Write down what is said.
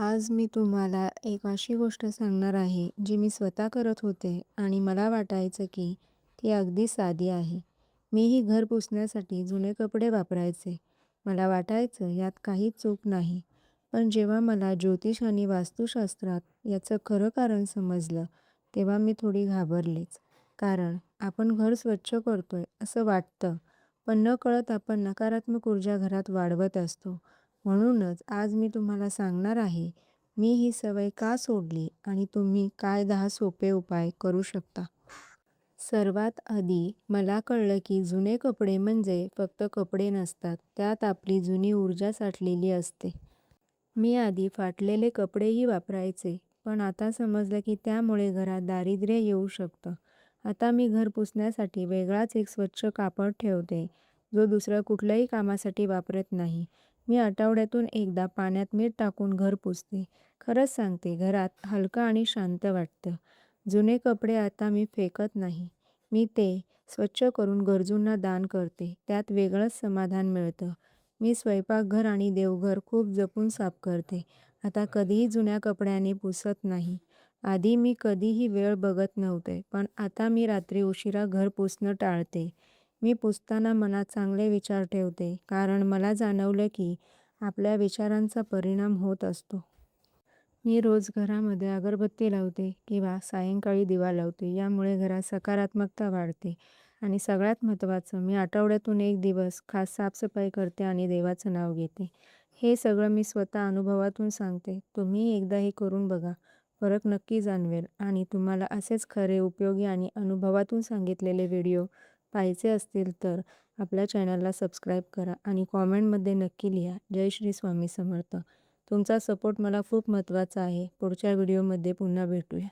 आज मी तुम्हाला एक अशी गोष्ट सांगणार आहे, जी मी स्वतः करत होते आणि मला वाटायचं की ती अगदी साधी आहे. मीही घर पुसण्यासाठी जुने कपडे वापरायचे. मला वाटायचं यात काहीच चूक नाही. पण जेव्हा मला ज्योतिष आणि वास्तुशास्त्रात याचं खरं कारण समजलं, तेव्हा मी थोडी घाबरलेच. कारण आपण घर स्वच्छ करतोय असं वाटतं, पण नकळत आपण नकारात्मक ऊर्जा घरात वाढवत असतो. म्हणूनच आज मी तुम्हाला सांगणार आहे, मी ही सवय का सोडली आणि तुम्ही काय 10 सोपे उपाय करू शकता. सर्वात आधी मला कळलं की जुने कपडे म्हणजे फक्त कपडे नसतात, त्यात आपली जुनी ऊर्जा साठलेली असते. मी आधी फाटलेले कपडेही वापरायचे, पण आता समजलं की त्यामुळे घरात दारिद्र्य येऊ शकतं. आता मी घर पुसण्यासाठी वेगळाच एक स्वच्छ कापड ठेवते, जो दुसऱ्या कुठल्याही कामासाठी वापरत नाही. मी आठवड्यातून एकदा पाण्यात मीठ टाकून घर पुसते. खरंच सांगते, घरात हलकं आणि शांत वाटतं. जुने कपडे आता मी फेकत नाही. मी ते स्वच्छ करून गरजूंना दान करते. त्यात वेगळंच समाधान मिळतं. मी स्वयंपाकघर आणि देवघर खूप जपून साफ करते. आता कधीही जुन्या कपड्यांनी पुसत नाही. आधी मी कधीही वेळ बघत नव्हते, पण आता मी रात्री उशिरा घर पुसणं टाळते. मी पुसताना मनात चांगले विचार ठेवते, कारण मला जाणवलं की आपल्या विचारांचा परिणाम होत असतो. मी रोज घरामध्ये अगरबत्ती लावते किंवा सायंकाळी दिवा लावते. यामुळे घरात सकारात्मकता वाढते. आणि सगळ्यात महत्त्वाचं, मी आठवड्यातून एक दिवस खास साफसफाई करते आणि देवाचं नाव घेते. हे सगळं मी स्वतः अनुभवातून सांगते. तुम्ही एकदा हे करून बघा. फरक नक्की जाणवेल. आणि तुम्हाला असेच खरे, उपयोगी आणि अनुभवातून सांगितलेले व्हिडिओ पाहायचे असतील तर आपल्या चॅनलला सबस्क्राईब करा आणि कॉमेंटमध्ये नक्की लिहा. जय श्री स्वामी समर्थ. तुमचा सपोर्ट मला खूप महत्त्वाचा आहे. पुढच्या व्हिडिओमध्ये पुन्हा भेटूया.